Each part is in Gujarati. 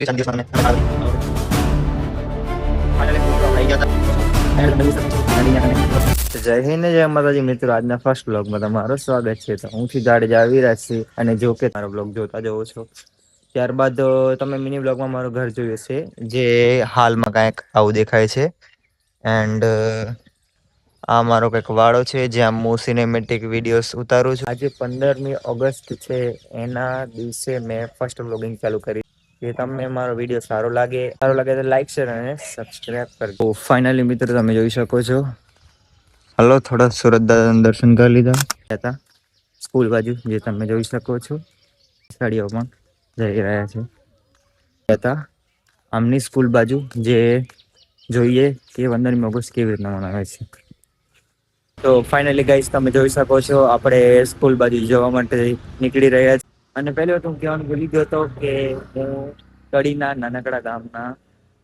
જય હિન્દ જય માતાજી મિત્રો, આજના ફર્સ્ટ બ્લોગમાં તમારું સ્વાગત છે. તો હું થી જાડેજા આવી રહ્યા છે અને જો કે મારો બ્લોગ જોતા જવો છો. ત્યારબાદ તમે મિની બ્લોગમાં મારું ઘર જોયું છે, જે હાલમાં કાંઈક આવું દેખાય છે. એન્ડ આ મારો કંઈક વાળો છે જ્યાં હું સિનેમેટિક વિડીયોઝ ઉતારું છું. આજે 15મી ઓગસ્ટ છે, એના દિવસે મેં ફર્સ્ટ બ્લોગિંગ ચાલુ કરી. જો તમને મારો વિડીયો સારો લાગે તો લાઈક શેર અને સબસ્ક્રાઇબ કરજો. ફાઇનલી મિત્રો તમે જોઈ શકો છો. હલો, થોડા સુરત દાદાના દર્શન કરી લીધા હતા સ્કૂલ બાજુ, જે તમે જોઈ શકો છો. સાડીઓ પણ જઈ રહ્યા છે હતા આમની સ્કૂલ બાજુ, જે જોઈએ કે 15મી ઓગસ્ટ કેવી રીતના મનાવે છે. તો ફાઇનલી ગાઈસ તમે જોઈ શકો છો, આપણે સ્કૂલ બાજુ જવા માટે નીકળી રહ્યા છીએ. અને પહેલી વાત હું કહેવાનું ભૂલી ગયો હતો કે હું કડીના નાનકડા ગામના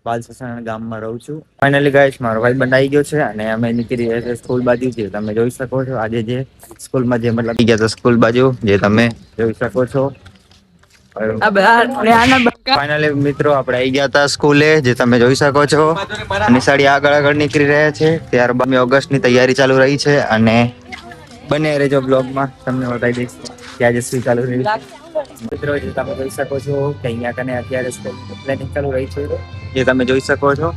બાલસસાણા ગામમાં રહું છું. ફાઇનલી ગાઈસ મારો ભાઈ બંધ આવી ગયો છે અને અમે નીકળી રહ્યા છીએ સ્કૂલ બાજુ, જે તમે જોઈ શકો છો. આજે જે સ્કૂલમાં જે મતલબ ગયા હતા સ્કૂલ બાજુ, જે તમે જોઈ શકો છો. ફાઇનલી મિત્રો આપણે આવી ગયા હતા સ્કૂલે, જે તમે જોઈ શકો છો. નિશાળી આગળ નીકળી રહ્યા છે. ત્યારબાદ 15મી ઓગસ્ટની તૈયારી ચાલુ રહી છે અને બને રહેજો બ્લોગમાં, તમને બતાવી દઈશ કે આજે શું ચાલુ રહ્યું છે. મિત્રો જે તમે જોઈ શકો છો કે અહીંયા કને અત્યારે પ્લાનિંગ ચાલુ રહી છે, જે તમે જોઈ શકો છો.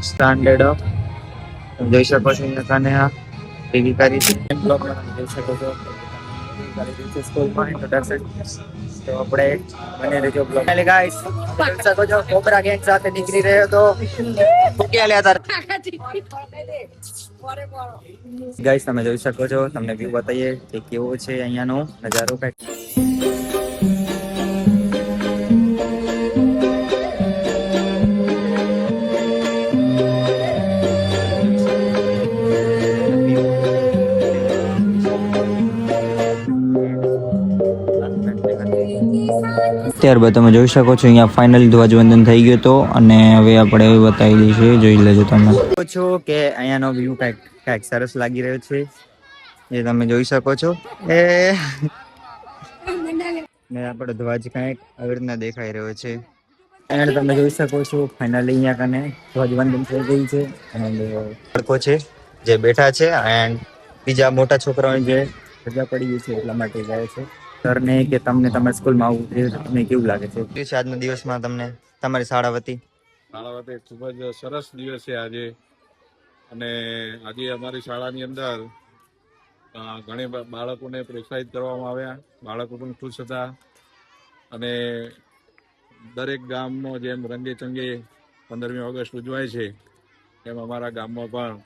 સ્ટાન્ડર્ડ જોઈ શકો છો અહીંયા કને આ વિકારી બ્લોગમાં જોઈ શકો છો. સ્કૂલમાં ઇન્ટ્રોડક્શન તો આપણે બને રહેજો બ્લોગ. ગાઈસ જોઈ શકો છો, કોબરા ગેંગ સાથે નીકળી રહ્યો તો ફૂક્યા લે તાર. ગાઈસ તમે જોઈ શકો છો, તમને વ્યૂ બતાવીએ કે કેવો છે અહીંયાનો નજારો. કઈ ત્યારબાદ તમે જોઈ શકો છો અહીંયા ફાઇનલ ધ્વજવંદન થઈ ગયો હતો અને હવે આપણે બતાવી દઈશું, જોઈ લેજો. તમે છો કે અહીંયાનો વ્યૂ કાંઈક સરસ લાગી રહ્યો છે, જે તમે જોઈ શકો છો. ને આપણો ધ્વજ કાંઈક આવી રીતના દેખાઈ રહ્યો છે. એન્ડ તમે જોઈ શકો છો ફાઇનલી અહીંયા કને ધ્વજવંદન થઈ ગઈ છે. એન્ડ બાળકો છે જે બેઠા છે, એન્ડ બીજા મોટા છોકરાઓ જે રજા પડી ગઈ છે એટલા માટે જાય છે. સરને કે તમને તમારી સ્કૂલમાં આવું તમને કેવું લાગે છે આજના દિવસમાં, તમને તમારી શાળા વતી? ખૂબ જ સરસ દિવસ છે આજે. અને આજે અમારી શાળાની અંદર ઘણી બાળકોને પ્રોત્સાહિત કરવામાં આવ્યા. બાળકો પણ ખુશ હતા અને દરેક ગામમાં જેમ રંગે ચંગે 15મી ઓગસ્ટ ઉજવાય છે, એમ અમારા ગામમાં પણ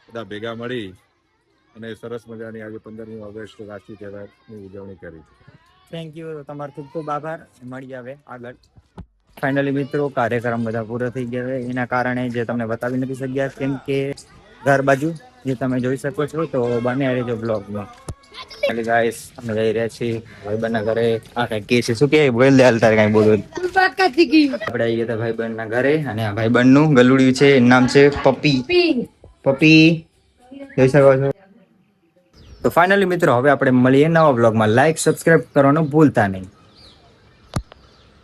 બધા ભેગા મળી અને સરસ મજાની આજે 15મી ઓગસ્ટ રાષ્ટ્રીય તહેવારની ઉજવણી કરી. થેન્ક યુ, તમારો ખૂબ ખૂબ આભાર. મળી આવે આગળ. ફાઇનલી મિત્રો કાર્યક્રમ બધા પૂરો થઈ ગયા, એના કારણે જે તમને બતાવી નથી શક્યા, કેમ કે ઘર બાજુ જે તમે જોઈ શકો છો. તો બને રહેજો બ્લોગમાં. ગાઈસ અમે જઈ રહ્યા છીએ ભાઈબંધના ઘરે. આ કઈ કે છે, શું કે બોલ દે હાલ, તારે કઈ બોલવું? આપણે આવી ગયા હતા ભાઈબંધના ઘરે અને આ ભાઈબંધનું ગલુડિયું છે, એનું નામ છે પપ્પી. જોઈ શકો છો. તો ફાઇનલી મિત્રો હવે આપણે મળીએ નવા બ્લોગમાં. લાઈક સબસ્ક્રાઇબ કરવાનું ભૂલતા નહીં.